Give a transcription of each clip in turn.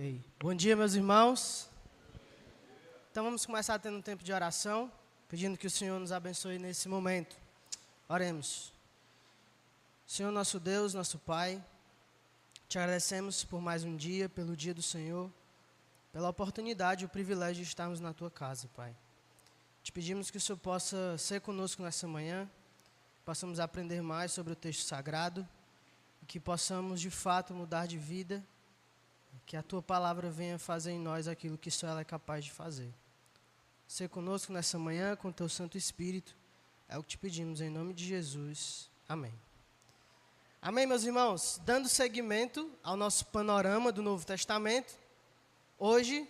Ok. Bom dia, meus irmãos. Então vamos começar tendo um tempo de oração, pedindo que o Senhor nos abençoe nesse momento. Oremos. Senhor nosso Deus, nosso Pai, te agradecemos por mais um dia, pelo dia do Senhor, pela oportunidade e o privilégio de estarmos na Tua casa, Pai. Te pedimos que o Senhor possa ser conosco nessa manhã, possamos aprender mais sobre o texto sagrado, e que possamos de fato mudar de vida, que a Tua palavra venha fazer em nós aquilo que só ela é capaz de fazer. Ser conosco nessa manhã com o Teu Santo Espírito, é o que te pedimos em nome de Jesus. Amém. Amém, meus irmãos? Dando seguimento ao nosso panorama do Novo Testamento, hoje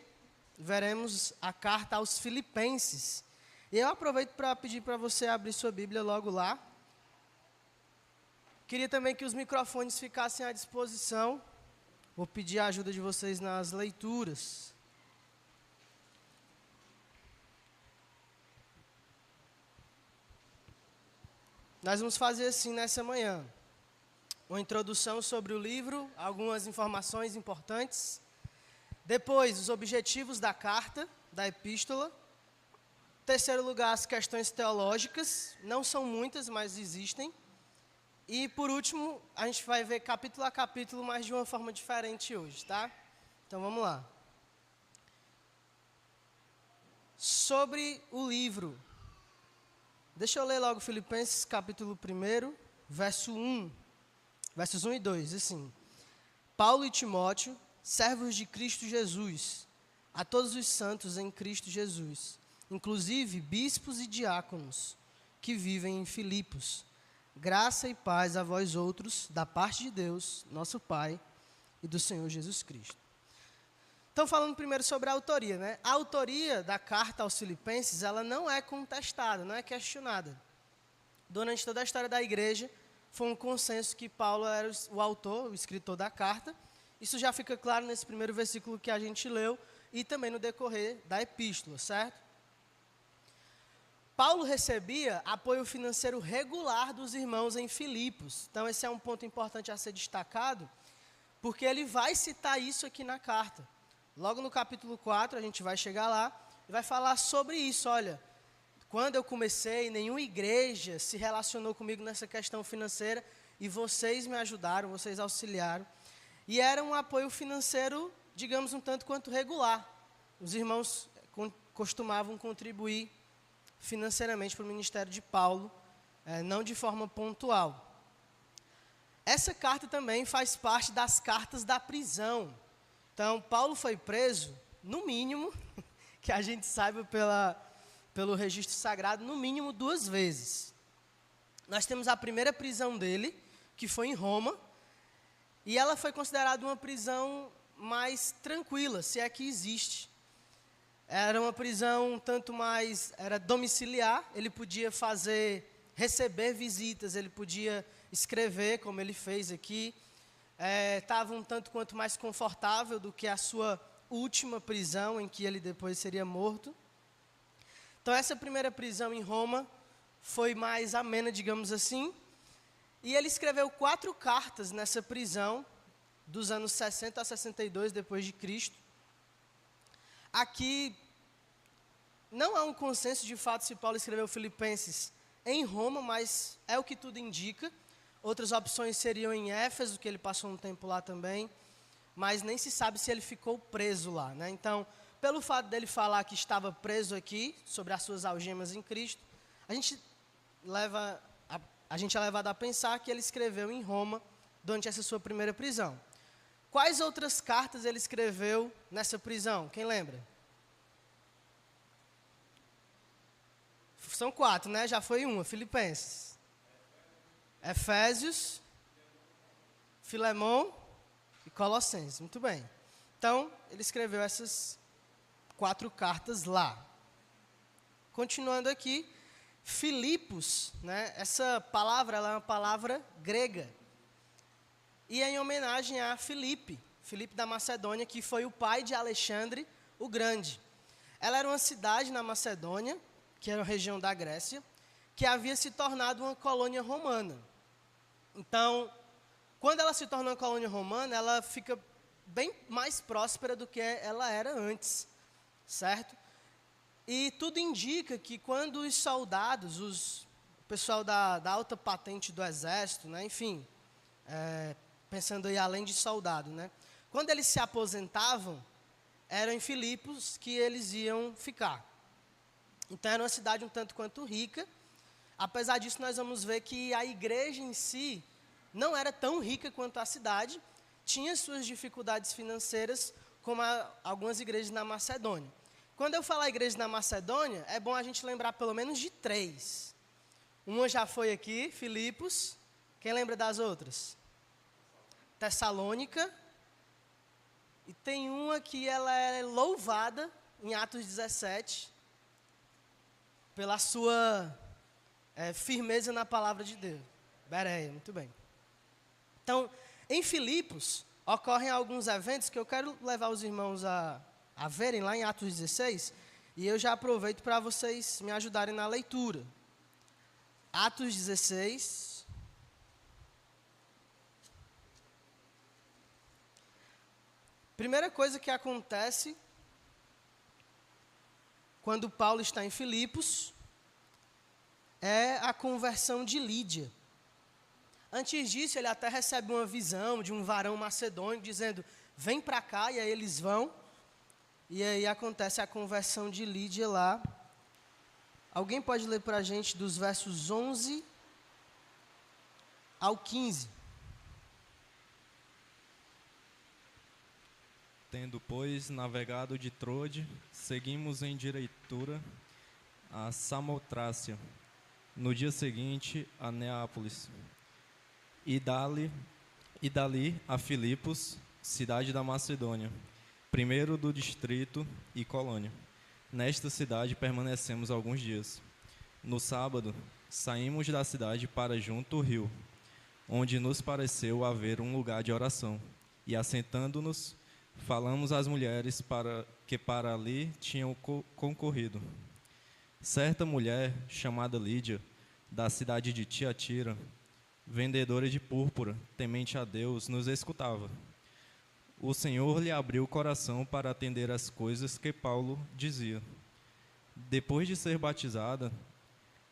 veremos a carta aos Filipenses. E eu aproveito para pedir para você abrir sua Bíblia logo lá. Queria também que os microfones ficassem à disposição. Vou pedir a ajuda de vocês nas leituras. Nós vamos fazer assim nessa manhã. Uma introdução sobre o livro, algumas informações importantes. Depois, os objetivos da carta, da epístola. Em terceiro lugar, as questões teológicas. Não são muitas, mas existem. E, por último, a gente vai ver capítulo a capítulo, mas de uma forma diferente hoje, tá? Então, vamos lá. Sobre o livro. Deixa eu ler logo Filipenses, capítulo 1, versos 1 e 2, assim. Paulo e Timóteo, servos de Cristo Jesus, a todos os santos em Cristo Jesus, inclusive bispos e diáconos, que vivem em Filipos. Graça e paz a vós outros, da parte de Deus, nosso Pai, e do Senhor Jesus Cristo. Então, falando primeiro sobre a autoria, né? A autoria da carta aos Filipenses, ela não é contestada, não é questionada. Durante toda a história da igreja, foi um consenso que Paulo era o autor, o escritor da carta. Isso já fica claro nesse primeiro versículo que a gente leu e também no decorrer da epístola, certo? Paulo recebia apoio financeiro regular dos irmãos em Filipos. Então, esse é um ponto importante a ser destacado, porque ele vai citar isso aqui na carta. Logo no capítulo 4, a gente vai chegar lá e vai falar sobre isso. Olha, quando eu comecei, nenhuma igreja se relacionou comigo nessa questão financeira e vocês me ajudaram, vocês auxiliaram. E era um apoio financeiro, digamos, um tanto quanto regular. Os irmãos costumavam contribuir financeiramente para o ministério de Paulo, não de forma pontual. Essa carta também faz parte das cartas da prisão. Então, Paulo foi preso, no mínimo, que a gente saiba pelo registro sagrado, no mínimo 2 vezes. Nós temos a primeira prisão dele, que foi em Roma, e ela foi considerada uma prisão mais tranquila, se é que existe. Era uma prisão tanto mais, era domiciliar, ele podia receber visitas, ele podia escrever, como ele fez aqui. Estava um tanto quanto mais confortável do que a sua última prisão, em que ele depois seria morto. Então, essa primeira prisão em Roma foi mais amena, digamos assim. E ele escreveu 4 cartas nessa prisão, dos anos 60 a 62 depois de Cristo. Aqui, não há um consenso de fato se Paulo escreveu Filipenses em Roma, mas é o que tudo indica. Outras opções seriam em Éfeso, que ele passou um tempo lá também, mas nem se sabe se ele ficou preso lá, né? Então, pelo fato dele falar que estava preso aqui, sobre as suas algemas em Cristo, a gente é levado a pensar que ele escreveu em Roma durante essa sua primeira prisão. Quais outras cartas ele escreveu nessa prisão? Quem lembra? São 4, né? Já foi uma, Filipenses. Efésios, Filemão e Colossenses. Muito bem. Então, ele escreveu essas 4 cartas lá. Continuando aqui, Filipos, né? Essa palavra ela é uma palavra grega. E é em homenagem a Filipe da Macedônia, que foi o pai de Alexandre o Grande. Ela era uma cidade na Macedônia, que era a região da Grécia, que havia se tornado uma colônia romana. Então, quando ela se torna uma colônia romana, ela fica bem mais próspera do que ela era antes, certo? E tudo indica que quando os soldados, o pessoal da alta patente do exército, né, enfim, pensando aí além de soldado, né, quando eles se aposentavam, eram em Filipos que eles iam ficar. Então era uma cidade um tanto quanto rica. Apesar disso, nós vamos ver que a igreja em si não era tão rica quanto a cidade, tinha suas dificuldades financeiras, como algumas igrejas na Macedônia. Quando eu falar igreja na Macedônia, é bom a gente lembrar pelo menos de 3. Uma já foi aqui, Filipos. Quem lembra das outras? Tessalônica. E tem uma que ela é louvada em Atos 17 pela sua firmeza na palavra de Deus. Bereia, muito bem. Então, em Filipos, ocorrem alguns eventos que eu quero levar os irmãos a verem lá em Atos 16, e eu já aproveito para vocês me ajudarem na leitura. Atos 16. Primeira coisa que acontece quando Paulo está em Filipos é a conversão de Lídia. Antes disso, ele até recebe uma visão de um varão macedônio dizendo, vem para cá, e aí eles vão. E aí acontece a conversão de Lídia lá. Alguém pode ler para a gente dos versos 11 ao 15. Tendo, pois, navegado de Trode, seguimos em direitura a Samotrácia. No dia seguinte, a Neápolis. E dali a Filipos, cidade da Macedônia, primeiro do distrito e colônia. Nesta cidade permanecemos alguns dias. No sábado, saímos da cidade para junto ao rio, onde nos pareceu haver um lugar de oração. E assentando-nos, falamos às mulheres que para ali tinham concorrido. Certa mulher, chamada Lídia, da cidade de Tiatira, vendedora de púrpura, temente a Deus, nos escutava. O Senhor lhe abriu o coração para atender às coisas que Paulo dizia. Depois de ser batizada,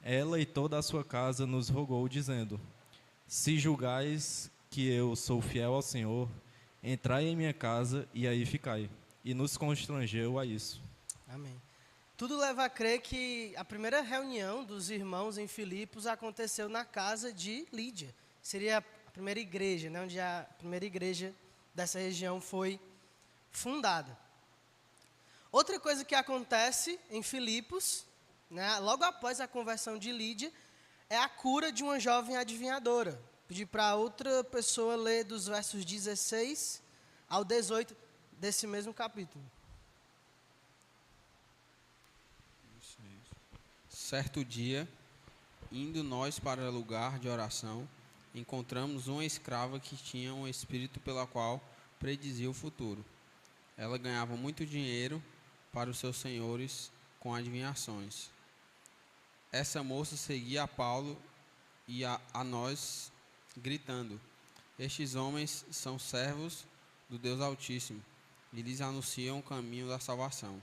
ela e toda a sua casa nos rogou, dizendo, se julgais que eu sou fiel ao Senhor, entrai em minha casa e aí ficai. E nos constrangeu a isso. Amém. Tudo leva a crer que a primeira reunião dos irmãos em Filipos aconteceu na casa de Lídia. Seria a primeira igreja, né, onde a primeira igreja dessa região foi fundada. Outra coisa que acontece em Filipos, né, logo após a conversão de Lídia, é a cura de uma jovem adivinhadora. Pedi para outra pessoa ler dos versos 16 ao 18 desse mesmo capítulo. Certo dia, indo nós para lugar de oração, encontramos uma escrava que tinha um espírito pela qual predizia o futuro. Ela ganhava muito dinheiro para os seus senhores com adivinhações. Essa moça seguia a Paulo e a nós, gritando, estes homens são servos do Deus Altíssimo e lhes anunciam o caminho da salvação.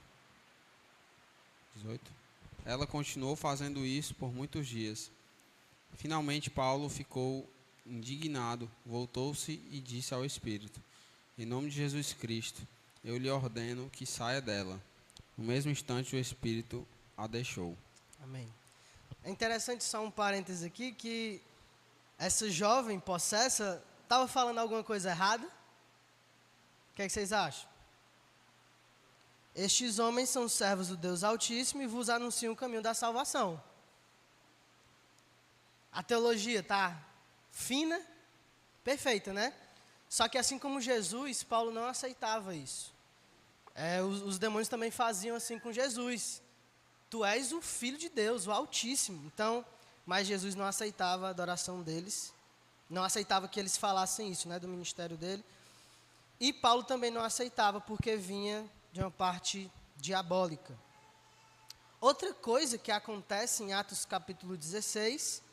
18. Ela continuou fazendo isso por muitos dias. Finalmente Paulo ficou indignado, voltou-se e disse ao Espírito, em nome de Jesus Cristo, eu lhe ordeno que saia dela. No mesmo instante o Espírito a deixou. Amém. É interessante só um parêntese aqui, que essa jovem possessa estava falando alguma coisa errada? O que é que vocês acham? Estes homens são servos do Deus Altíssimo e vos anunciam o caminho da salvação. A teologia está fina, perfeita, né? Só que assim como Jesus, Paulo não aceitava isso. Os demônios também faziam assim com Jesus. Tu és o Filho de Deus, o Altíssimo. Então, mas Jesus não aceitava a adoração deles. Não aceitava que eles falassem isso, né, do ministério dele. E Paulo também não aceitava porque vinha de uma parte diabólica. Outra coisa que acontece em Atos capítulo 16,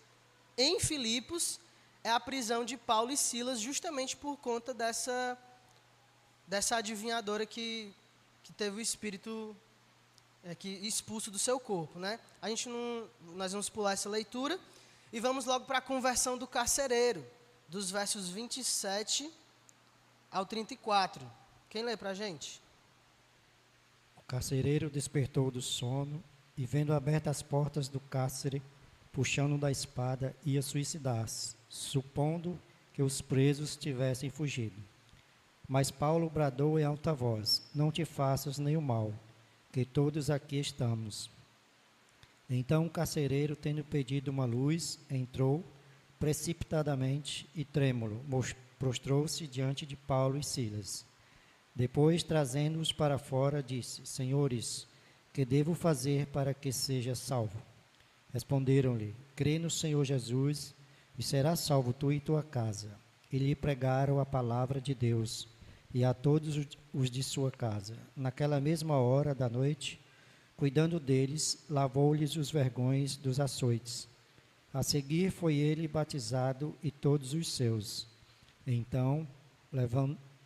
em Filipos, é a prisão de Paulo e Silas, justamente por conta dessa adivinhadora que teve o espírito que expulso do seu corpo, né? Nós vamos pular essa leitura e vamos logo para a conversão do carcereiro, dos versos 27 ao 34. Quem lê para a gente? O carcereiro despertou do sono e, vendo abertas as portas do cárcere, puxando da espada, ia suicidar-se, supondo que os presos tivessem fugido. Mas Paulo bradou em alta voz: não te faças nenhum mal, que todos aqui estamos. Então o carcereiro, tendo pedido uma luz, entrou precipitadamente e trêmulo, prostrou-se diante de Paulo e Silas. Depois, trazendo-os para fora, disse: Senhores, que devo fazer para que seja salvo? Responderam-lhe: crê no Senhor Jesus e serás salvo tu e tua casa. E lhe pregaram a palavra de Deus e a todos os de sua casa. Naquela mesma hora da noite, cuidando deles, lavou-lhes os vergões dos açoites. A seguir foi ele batizado e todos os seus. Então,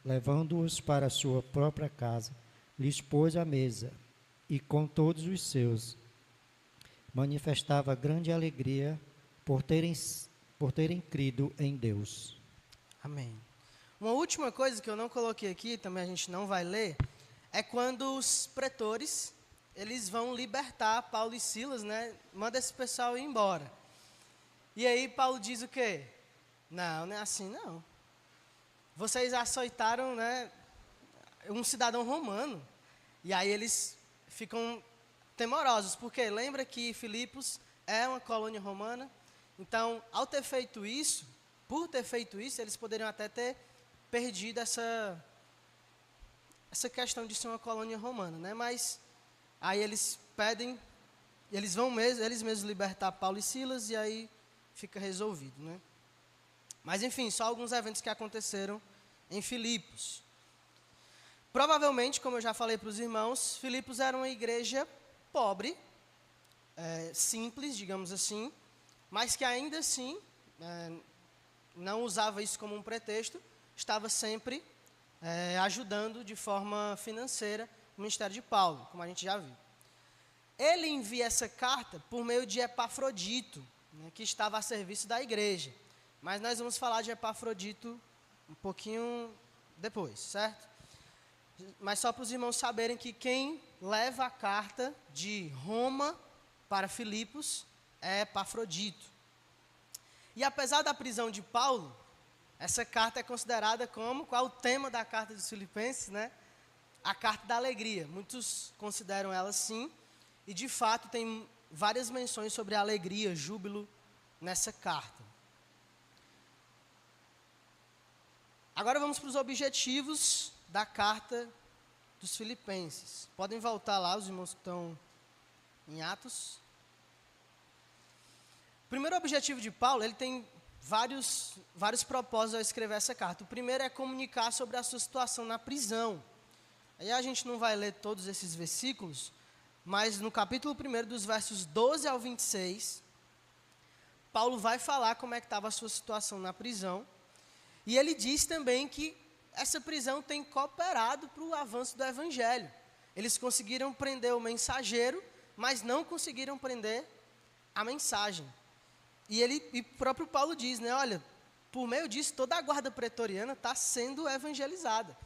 levando-os para sua própria casa, lhes pôs à mesa, e com todos os seus manifestava grande alegria por terem crido em Deus. Amém. Uma última coisa que eu não coloquei aqui, também a gente não vai ler, é quando os pretores, eles vão libertar Paulo e Silas, né? Manda esse pessoal ir embora. E aí Paulo diz o quê? Não é assim não. Vocês açoitaram, né, um cidadão romano. E aí eles ficam temorosos, porque lembra que Filipos é uma colônia romana. Então, ao ter feito isso, por ter feito isso, eles poderiam até ter perdido essa questão de ser uma colônia romana, né? Mas aí eles pedem, eles mesmos libertar Paulo e Silas, e aí fica resolvido, né? Mas enfim, só alguns eventos que aconteceram em Filipos. Provavelmente, como eu já falei para os irmãos, Filipos era uma igreja pobre, simples, digamos assim, mas que ainda assim não usava isso como um pretexto, estava sempre ajudando de forma financeira o ministério de Paulo, como a gente já viu. Ele envia essa carta por meio de Epafrodito, né, que estava a serviço da igreja. Mas nós vamos falar de Epafrodito um pouquinho depois, certo? Mas só para os irmãos saberem que quem leva a carta de Roma para Filipos é Epafrodito. E apesar da prisão de Paulo, essa carta é considerada como, qual é o tema da carta dos Filipenses, né? A carta da alegria. Muitos consideram ela assim, e de fato tem várias menções sobre a alegria, júbilo nessa carta. Agora vamos para os objetivos da carta dos Filipenses. Podem voltar lá, os irmãos que estão em Atos. O primeiro objetivo de Paulo, ele tem vários propósitos ao escrever essa carta. O primeiro é comunicar sobre a sua situação na prisão. Aí a gente não vai ler todos esses versículos, mas no capítulo 1, dos versos 12 ao 26, Paulo vai falar como é que estava a sua situação na prisão. E ele diz também que essa prisão tem cooperado para o avanço do evangelho. Eles conseguiram prender o mensageiro, mas não conseguiram prender a mensagem. E o próprio Paulo diz, né, olha, por meio disso, toda a guarda pretoriana está sendo evangelizada.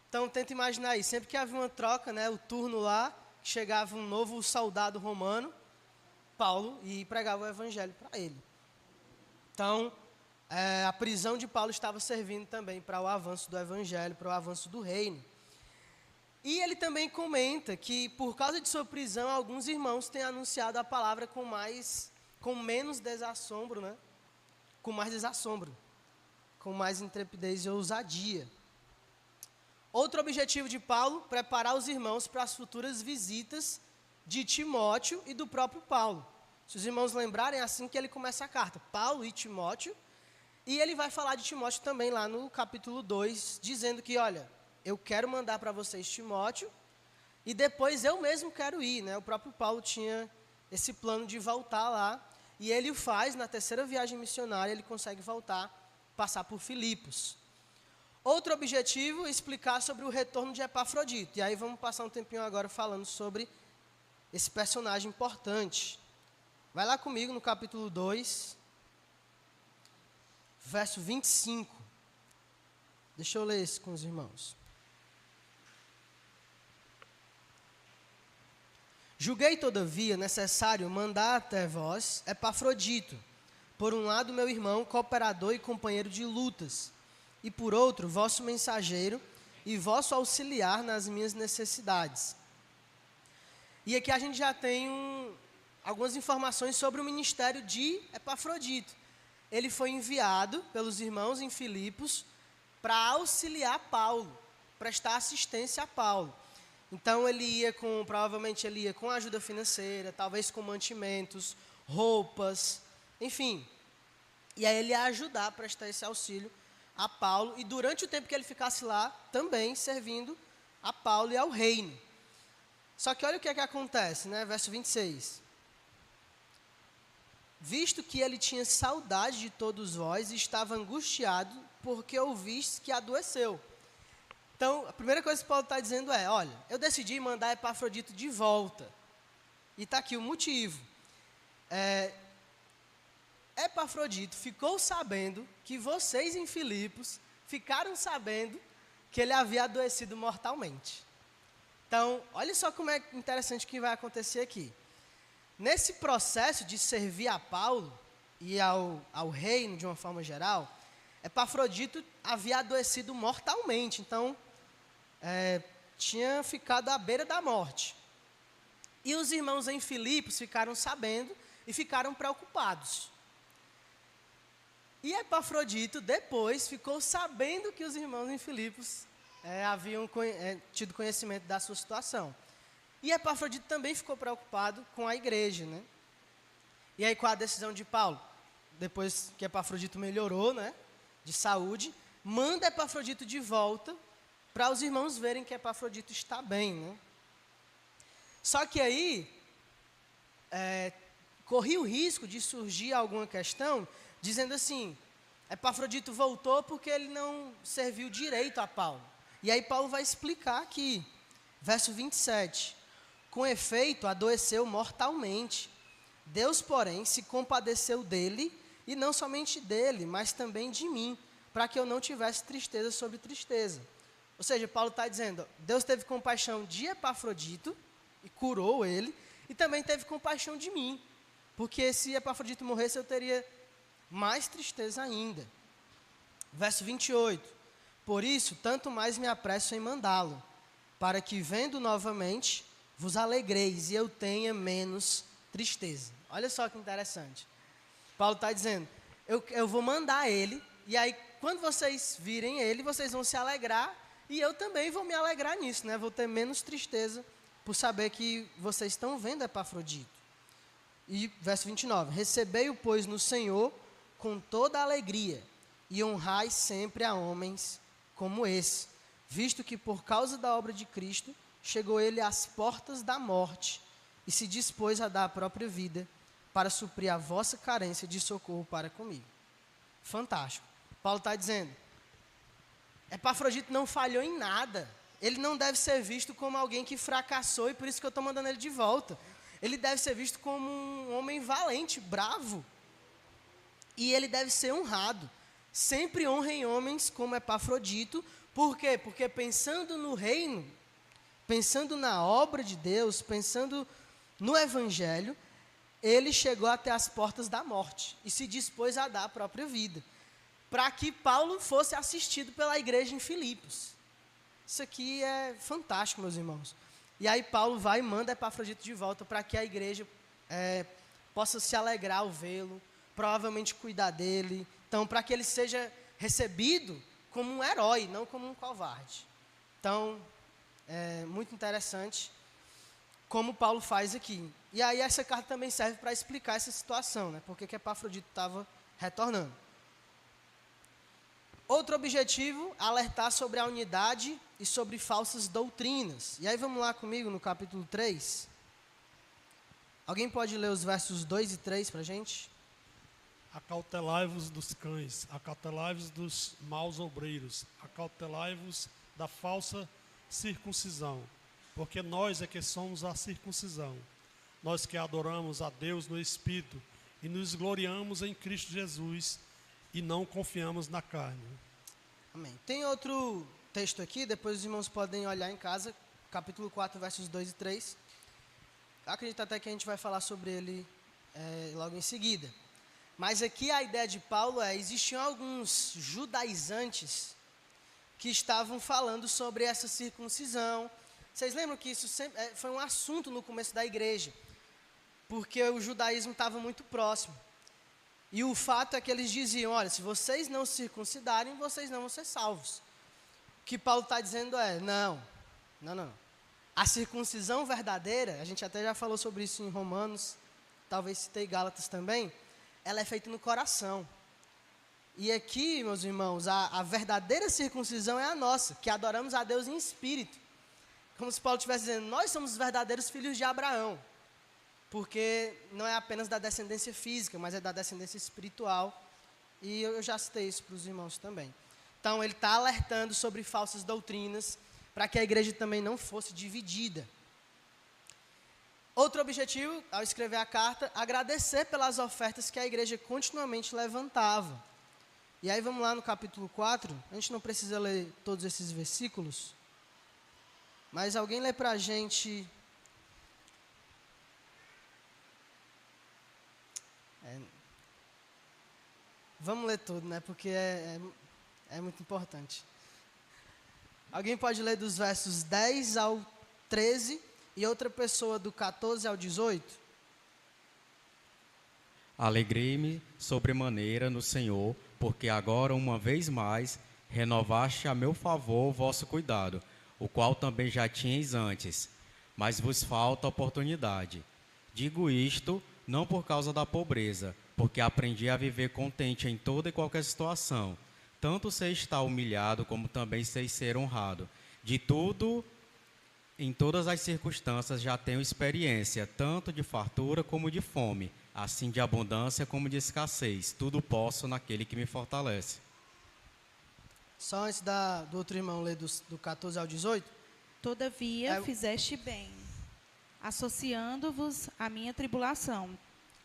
Então, tenta imaginar aí, sempre que havia uma troca, né, o turno lá, chegava um novo soldado romano, Paulo, e pregava o evangelho para ele. Então, a prisão de Paulo estava servindo também para o avanço do evangelho, para o avanço do reino. E ele também comenta que, por causa de sua prisão, alguns irmãos têm anunciado a palavra com menos desassombro, né? Com mais desassombro, com mais intrepidez e ousadia. Outro objetivo de Paulo, preparar os irmãos para as futuras visitas de Timóteo e do próprio Paulo. Se os irmãos lembrarem, é assim que ele começa a carta, Paulo e Timóteo. E ele vai falar de Timóteo também lá no capítulo 2, dizendo que, olha, eu quero mandar para vocês Timóteo, e depois eu mesmo quero ir, né? O próprio Paulo tinha esse plano de voltar lá, e ele o faz, na terceira viagem missionária, ele consegue voltar, passar por Filipos. Outro objetivo é explicar sobre o retorno de Epafrodito. E aí vamos passar um tempinho agora falando sobre esse personagem importante. Vai lá comigo no capítulo 2, verso 25. Deixa eu ler isso com os irmãos. Julguei, todavia, necessário mandar até vós Epafrodito, por um lado meu irmão, cooperador e companheiro de lutas, e por outro, vosso mensageiro e vosso auxiliar nas minhas necessidades. E aqui a gente já tem algumas informações sobre o ministério de Epafrodito. Ele foi enviado pelos irmãos em Filipos para auxiliar Paulo, prestar assistência a Paulo. Então provavelmente ele ia com ajuda financeira, talvez com mantimentos, roupas, enfim. E aí ele ia ajudar a prestar esse auxílio a Paulo, e durante o tempo que ele ficasse lá, também servindo a Paulo e ao reino. Só que olha o que é que acontece, né? Verso 26. Visto que ele tinha saudade de todos vós e estava angustiado, porque ouvistes que adoeceu. Então, a primeira coisa que Paulo está dizendo é, olha, eu decidi mandar Epafrodito de volta. E está aqui o motivo. Epafrodito ficou sabendo que vocês em Filipos ficaram sabendo que ele havia adoecido mortalmente. Então, olha só como é interessante o que vai acontecer aqui. Nesse processo de servir a Paulo e ao reino de uma forma geral, Epafrodito havia adoecido mortalmente. Então, tinha ficado à beira da morte. E os irmãos em Filipos ficaram sabendo e ficaram preocupados. E Epafrodito depois ficou sabendo que os irmãos em Filipos haviam tido conhecimento da sua situação. E Epafrodito também ficou preocupado com a igreja, né? E aí qual a decisão de Paulo? Depois que Epafrodito melhorou, né, de saúde, manda Epafrodito de volta para os irmãos verem que Epafrodito está bem, né? Só que aí corria o risco de surgir alguma questão dizendo assim, Epafrodito voltou porque ele não serviu direito a Paulo. E aí Paulo vai explicar aqui, verso 27. Com efeito, adoeceu mortalmente. Deus, porém, se compadeceu dele, e não somente dele, mas também de mim, para que eu não tivesse tristeza sobre tristeza. Ou seja, Paulo está dizendo, Deus teve compaixão de Epafrodito, e curou ele, e também teve compaixão de mim, porque se Epafrodito morresse, eu teria mais tristeza ainda. Verso 28. Por isso, tanto mais me apresso em mandá-lo, para que, vendo novamente, vos alegreis e eu tenha menos tristeza. Olha só que interessante. Paulo está dizendo, eu vou mandar ele, e aí, quando vocês virem ele, vocês vão se alegrar, e eu também vou me alegrar nisso, né? Vou ter menos tristeza por saber que vocês estão vendo Epafrodito. E verso 29. Recebei-o, pois, no Senhor com toda a alegria, e honrai sempre a homens como esse, visto que por causa da obra de Cristo, chegou ele às portas da morte, e se dispôs a dar a própria vida, para suprir a vossa carência de socorro para comigo. Fantástico. Paulo está dizendo, Epafrodito não falhou em nada, ele não deve ser visto como alguém que fracassou, e por isso que eu estou mandando ele de volta. Ele deve ser visto como um homem valente, bravo, e ele deve ser honrado. Sempre honrem homens como Epafrodito. Por quê? Porque pensando no reino, pensando na obra de Deus, pensando no Evangelho, ele chegou até as portas da morte e se dispôs a dar a própria vida, para que Paulo fosse assistido pela igreja em Filipos. Isso aqui é fantástico, meus irmãos. E aí Paulo vai e manda Epafrodito de volta para que a igreja possa se alegrar ao vê-lo, provavelmente cuidar dele. Então, para que ele seja recebido como um herói, não como um covarde. Então, é muito interessante como Paulo faz aqui. E aí essa carta também serve para explicar essa situação, né? Porque que Epafrodito estava retornando. Outro objetivo, alertar sobre a unidade e sobre falsas doutrinas. E aí vamos lá comigo no capítulo 3. Alguém pode ler os versos 2 e 3 para a gente? Acautelai-vos dos cães, acautelai-vos dos maus obreiros, acautelai-vos da falsa circuncisão, porque nós é que somos a circuncisão, nós que adoramos a Deus no Espírito e nos gloriamos em Cristo Jesus e não confiamos na carne. Amém. Tem outro texto aqui, depois os irmãos podem olhar em casa, capítulo 4, versos 2 e 3. Acredito até que a gente vai falar sobre ele logo em seguida. Mas aqui a ideia de Paulo existiam alguns judaizantes que estavam falando sobre essa circuncisão. Vocês lembram que isso sempre, foi um assunto no começo da igreja, porque o judaísmo estava muito próximo. E o fato é que eles diziam, olha, se vocês não se circuncidarem, vocês não vão ser salvos. O que Paulo está dizendo não. A circuncisão verdadeira, a gente até já falou sobre isso em Romanos, talvez citei Gálatas também, ela é feita no coração. E aqui, meus irmãos, a verdadeira circuncisão é a nossa, que adoramos a Deus em espírito. Como se Paulo estivesse dizendo, nós somos os verdadeiros filhos de Abraão. Porque não é apenas da descendência física, mas é da descendência espiritual. E eu já citei isso para os irmãos também. Então, ele está alertando sobre falsas doutrinas, para que a igreja também não fosse dividida. Outro objetivo, ao escrever a carta, agradecer pelas ofertas que a igreja continuamente levantava. E aí vamos lá no capítulo 4, a gente não precisa ler todos esses versículos, mas alguém lê para a gente... Vamos ler tudo, né? Porque é muito importante. Alguém pode ler dos versos 10 ao 13 e outra pessoa do 14 ao 18? Alegrei-me sobremaneira no Senhor, porque agora, uma vez mais, renovaste a meu favor o vosso cuidado, o qual também já tinhais antes, mas vos falta oportunidade. Digo isto não por causa da pobreza, porque aprendi a viver contente em toda e qualquer situação. Tanto sei estar humilhado, como também sei ser honrado. De tudo, em todas as circunstâncias, já tenho experiência, tanto de fartura como de fome, assim de abundância como de escassez. Tudo posso naquele que me fortalece. Só antes do outro irmão ler do 14 ao 18. Todavia fizeste bem, associando-vos à minha tribulação.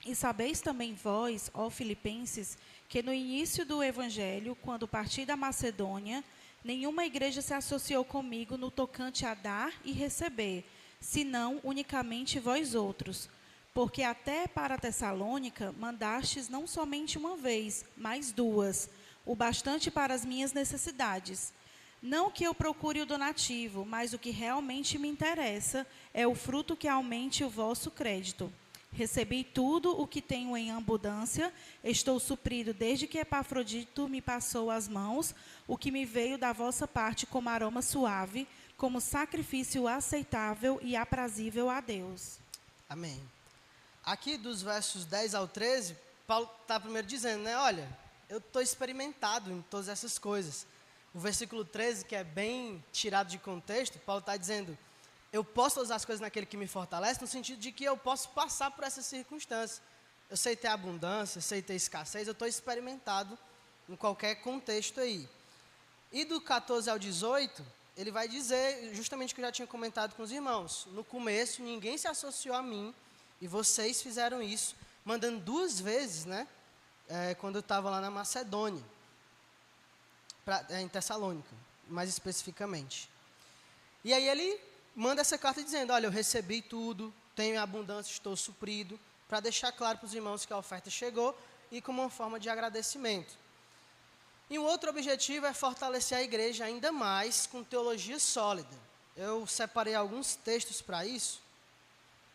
E sabeis também vós, ó Filipenses, que no início do Evangelho, quando parti da Macedônia, nenhuma igreja se associou comigo no tocante a dar e receber, senão unicamente vós outros. Porque até para Tessalônica mandastes não somente uma vez, mas duas, o bastante para as minhas necessidades. Não que eu procure o donativo, mas o que realmente me interessa é o fruto que aumente o vosso crédito. Recebi tudo o que tenho em abundância, estou suprido desde que Epafrodito me passou as mãos, o que me veio da vossa parte como aroma suave, como sacrifício aceitável e aprazível a Deus. Amém. Aqui dos versos 10 ao 13, Paulo está primeiro dizendo, né? Olha, eu estou experimentado em todas essas coisas. O versículo 13, que é bem tirado de contexto, Paulo está dizendo, eu posso usar as coisas naquele que me fortalece, no sentido de que eu posso passar por essas circunstâncias. Eu sei ter abundância, eu sei ter escassez, eu estou experimentado em qualquer contexto aí. E do 14 ao 18, ele vai dizer justamente o que eu já tinha comentado com os irmãos. No começo, ninguém se associou a mim, e vocês fizeram isso, mandando 2 vezes, né? Quando eu estava lá na Macedônia, em Tessalônica, mais especificamente. E aí ele manda essa carta dizendo, olha, eu recebi tudo, tenho abundância, estou suprido, para deixar claro para os irmãos que a oferta chegou e como uma forma de agradecimento. E um outro objetivo é fortalecer a igreja ainda mais com teologia sólida. Eu separei alguns textos para isso,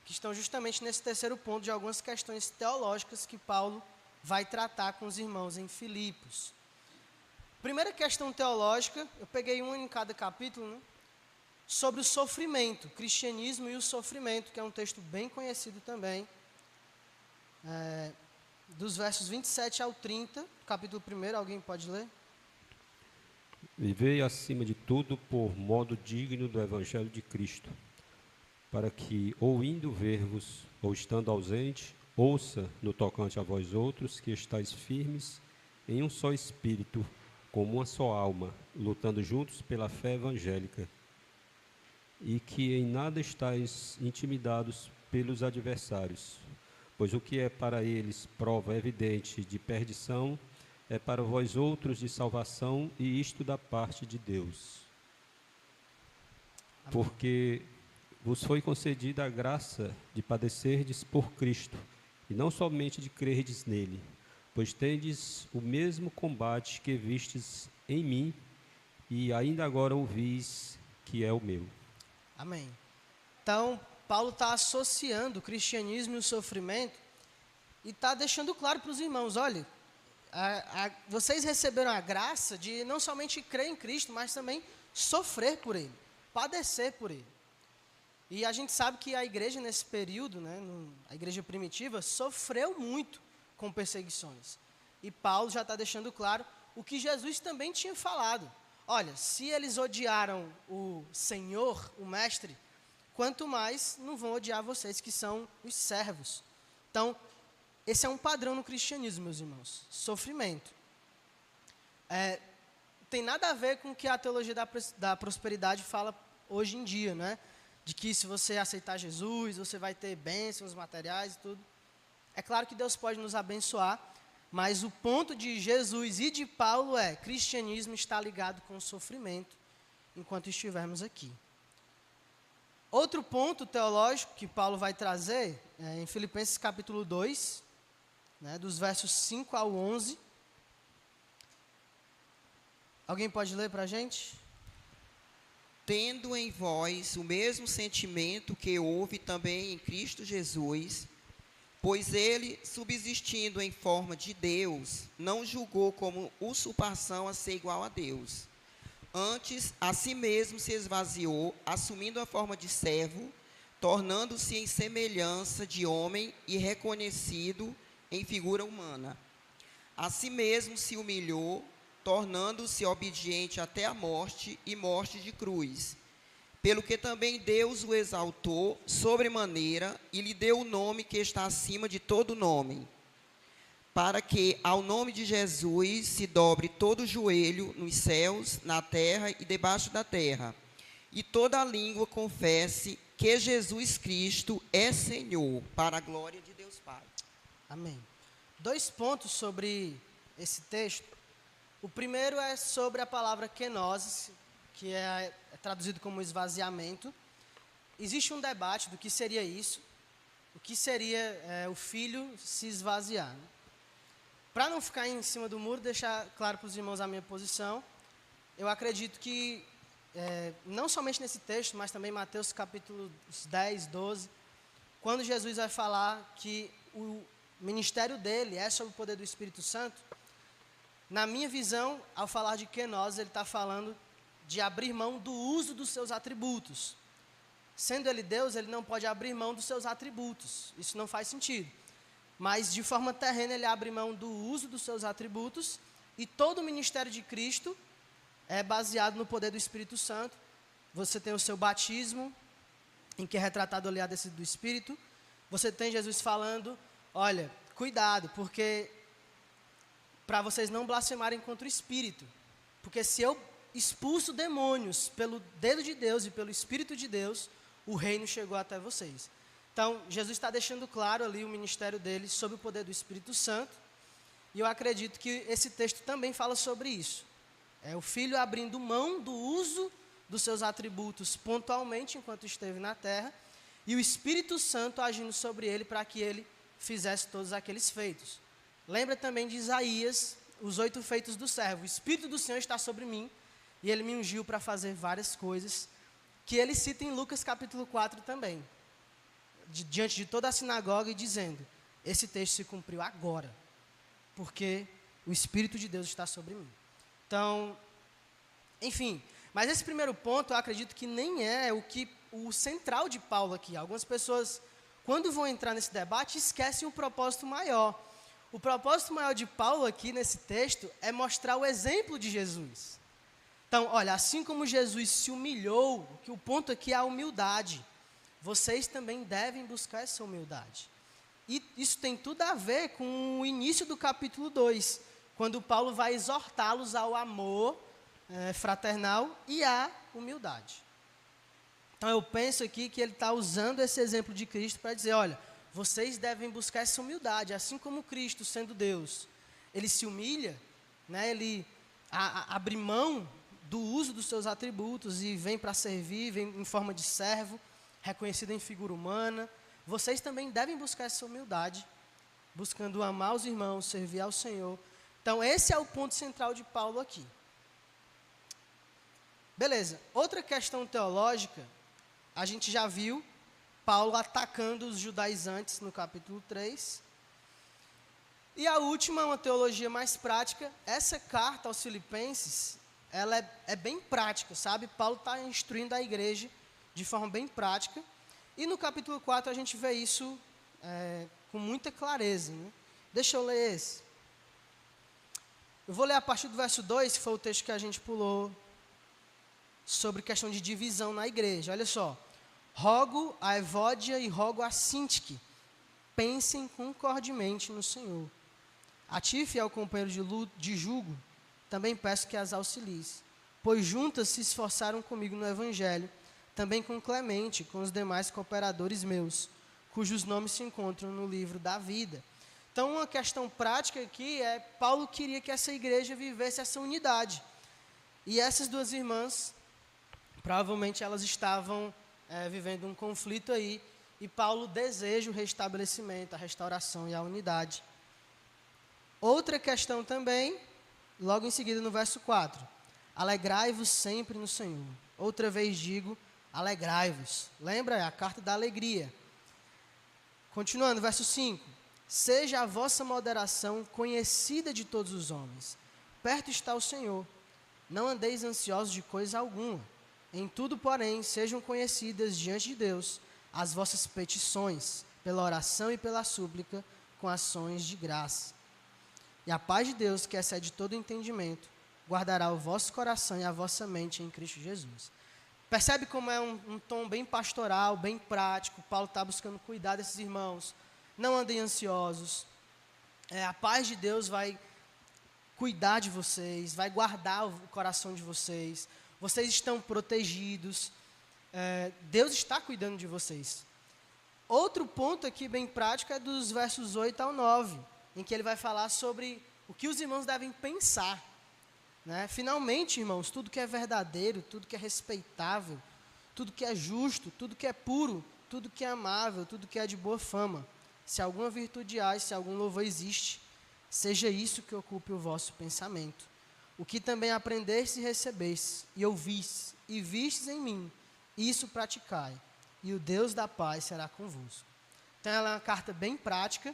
que estão justamente nesse terceiro ponto de algumas questões teológicas que Paulo vai tratar com os irmãos em Filipos. Primeira questão teológica, eu peguei uma em cada capítulo, né? Sobre o sofrimento, cristianismo e o sofrimento, que é um texto bem conhecido também, dos versos 27 ao 30, capítulo 1, alguém pode ler? Vivei acima de tudo por modo digno do Evangelho de Cristo, para que, ou indo ver-vos, ou estando ausente, Ouça, no tocante a vós outros, que estáis firmes em um só espírito, como uma só alma, lutando juntos pela fé evangélica, e que em nada estáis intimidados pelos adversários, pois o que é para eles prova evidente de perdição, é para vós outros de salvação, e isto da parte de Deus. Porque vos foi concedida a graça de padecerdes por Cristo, e não somente de crerdes nele, pois tendes o mesmo combate que vistes em mim, e ainda agora ouvis que é o meu. Amém. Então, Paulo está associando o cristianismo e o sofrimento e está deixando claro para os irmãos, olha, vocês receberam a graça de não somente crer em Cristo, mas também sofrer por Ele, padecer por Ele. E a gente sabe que a igreja nesse período, né, a igreja primitiva, sofreu muito com perseguições. E Paulo já está deixando claro o que Jesus também tinha falado. Olha, se eles odiaram o Senhor, o Mestre, quanto mais não vão odiar vocês que são os servos. Então, esse é um padrão no cristianismo, meus irmãos. Sofrimento. Tem nada a ver com o que a teologia da prosperidade fala hoje em dia, né? De que se você aceitar Jesus, você vai ter bênçãos materiais e tudo. É claro que Deus pode nos abençoar, mas o ponto de Jesus e de Paulo é: cristianismo está ligado com o sofrimento enquanto estivermos aqui. Outro ponto teológico que Paulo vai trazer é em Filipenses capítulo 2, né, dos versos 5 ao 11. Alguém pode ler para a gente? Tendo em vós o mesmo sentimento que houve também em Cristo Jesus, pois ele, subsistindo em forma de Deus, não julgou como usurpação a ser igual a Deus. Antes, a si mesmo se esvaziou, assumindo a forma de servo, tornando-se em semelhança de homem e reconhecido em figura humana. A si mesmo se humilhou, tornando-se obediente até a morte e morte de cruz. Pelo que também Deus o exaltou sobremaneira e lhe deu o nome que está acima de todo nome, para que ao nome de Jesus se dobre todo o joelho nos céus, na terra e debaixo da terra, e toda a língua confesse que Jesus Cristo é Senhor, para a glória de Deus Pai. Amém. 2 pontos sobre esse texto. O primeiro é sobre a palavra kenosis, que é traduzido como esvaziamento. Existe um debate do que seria isso, o que seria o filho se esvaziar. Né? Para não ficar em cima do muro, deixar claro para os irmãos a minha posição, eu acredito que, não somente nesse texto, mas também Mateus capítulo 10, 12, quando Jesus vai falar que o ministério dele é sob o poder do Espírito Santo, na minha visão, ao falar de kenosis, ele está falando de abrir mão do uso dos seus atributos. Sendo ele Deus, ele não pode abrir mão dos seus atributos. Isso não faz sentido. Mas, de forma terrena, ele abre mão do uso dos seus atributos, e todo o ministério de Cristo é baseado no poder do Espírito Santo. Você tem o seu batismo, em que é retratado ali a descida do Espírito. Você tem Jesus falando, olha, cuidado, porque para vocês não blasfemarem contra o Espírito. Porque se eu expulso demônios pelo dedo de Deus e pelo Espírito de Deus, o reino chegou até vocês. Então, Jesus está deixando claro ali o ministério dele sob o poder do Espírito Santo. E eu acredito que esse texto também fala sobre isso. É o filho abrindo mão do uso dos seus atributos pontualmente enquanto esteve na terra, e o Espírito Santo agindo sobre ele para que ele fizesse todos aqueles feitos. Lembra também de Isaías, os 8 feitos do servo. O Espírito do Senhor está sobre mim, e ele me ungiu para fazer várias coisas, que ele cita em Lucas capítulo 4 também, diante de toda a sinagoga, e dizendo, esse texto se cumpriu agora, porque o Espírito de Deus está sobre mim. Então, enfim, mas esse primeiro ponto eu acredito que nem é o central de Paulo aqui. Algumas pessoas, quando vão entrar nesse debate, esquecem o propósito maior. O propósito maior de Paulo aqui nesse texto é mostrar o exemplo de Jesus. Então, olha, assim como Jesus se humilhou, que o ponto aqui é a humildade, vocês também devem buscar essa humildade. E isso tem tudo a ver com o início do capítulo 2, quando Paulo vai exortá-los ao amor fraternal e à humildade. Então eu penso aqui que ele está usando esse exemplo de Cristo para dizer, olha, vocês devem buscar essa humildade, assim como Cristo, sendo Deus, ele se humilha, né, ele abre mão do uso dos seus atributos e vem para servir, vem em forma de servo, reconhecido em figura humana. Vocês também devem buscar essa humildade, buscando amar os irmãos, servir ao Senhor. Então esse é o ponto central de Paulo aqui. Beleza, outra questão teológica, a gente já viu Paulo atacando os judaizantes no capítulo 3. E a última, uma teologia mais prática, essa carta aos Filipenses, ela é bem prática, sabe? Paulo está instruindo a igreja de forma bem prática. E no capítulo 4 a gente vê isso com muita clareza, né? Deixa eu ler esse. Eu vou ler a partir do verso 2, que foi o texto que a gente pulou, sobre questão de divisão na igreja. Olha só. Rogo a Evódia e rogo a Sintique, pensem concordemente no Senhor. A ti, fiel companheiro de jugo, também peço que as auxilies, pois juntas se esforçaram comigo no Evangelho, também com Clemente, com os demais cooperadores meus, cujos nomes se encontram no livro da vida. Então, uma questão prática aqui é, Paulo queria que essa igreja vivesse essa unidade. E essas duas irmãs, provavelmente elas estavam vivendo um conflito aí, e Paulo deseja o restabelecimento, a restauração e a unidade. Outra questão também, logo em seguida no verso 4. Alegrai-vos sempre no Senhor. Outra vez digo, alegrai-vos. Lembra? É a carta da alegria. Continuando, verso 5. Seja a vossa moderação conhecida de todos os homens. Perto está o Senhor. Não andeis ansiosos de coisa alguma. Em tudo, porém, sejam conhecidas diante de Deus as vossas petições, pela oração e pela súplica, com ações de graça. E a paz de Deus, que excede todo entendimento, guardará o vosso coração e a vossa mente em Cristo Jesus. Percebe como é um tom bem pastoral, bem prático. Paulo está buscando cuidar desses irmãos. Não andem ansiosos. A paz de Deus vai cuidar de vocês, vai guardar o coração de vocês. Vocês estão protegidos. Deus está cuidando de vocês. Outro ponto aqui bem prático é dos versos 8 ao 9, em que ele vai falar sobre o que os irmãos devem pensar. Né? Finalmente, irmãos, tudo que é verdadeiro, tudo que é respeitável, tudo que é justo, tudo que é puro, tudo que é amável, tudo que é de boa fama, se alguma virtude há, se algum louvor existe, seja isso que ocupe o vosso pensamento. O que também aprendestes e recebestes, e ouvistes, e vistes em mim, isso praticai, e o Deus da paz será convosco. Então, ela é uma carta bem prática,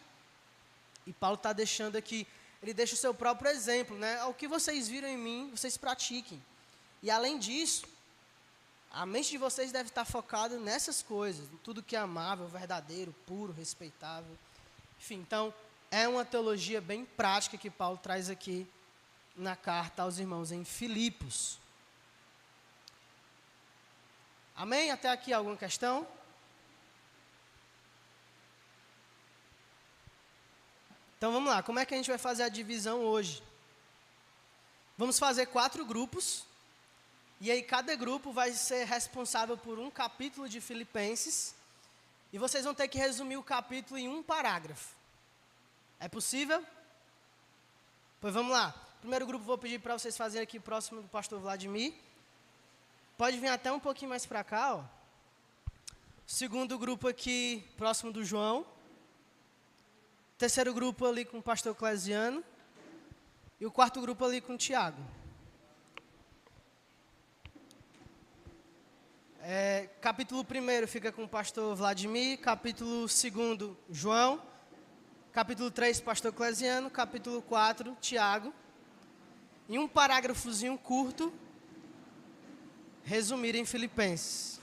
e Paulo está deixando aqui, ele deixa o seu próprio exemplo, né? O que vocês viram em mim, vocês pratiquem. E além disso, a mente de vocês deve estar focada nessas coisas, em tudo que é amável, verdadeiro, puro, respeitável. Enfim, então, é uma teologia bem prática que Paulo traz aqui na carta aos irmãos em Filipos. Amém? Até aqui alguma questão? Então vamos lá, como é que a gente vai fazer a divisão hoje? Vamos fazer 4 grupos, e aí cada grupo vai ser responsável por um capítulo de Filipenses, e vocês vão ter que resumir o capítulo em um parágrafo. É possível? Pois vamos lá. Primeiro grupo vou pedir para vocês fazerem aqui próximo do pastor Vladimir. Pode vir até um pouquinho mais para cá, ó. Segundo grupo aqui, próximo do João. Terceiro grupo ali com o pastor Clesiano. E o quarto grupo ali com o Tiago. Capítulo 1 fica com o pastor Vladimir. Capítulo 2, João. Capítulo 3, pastor Clesiano. Capítulo 4, Tiago. Em um parágrafozinho curto, resumir em Filipenses.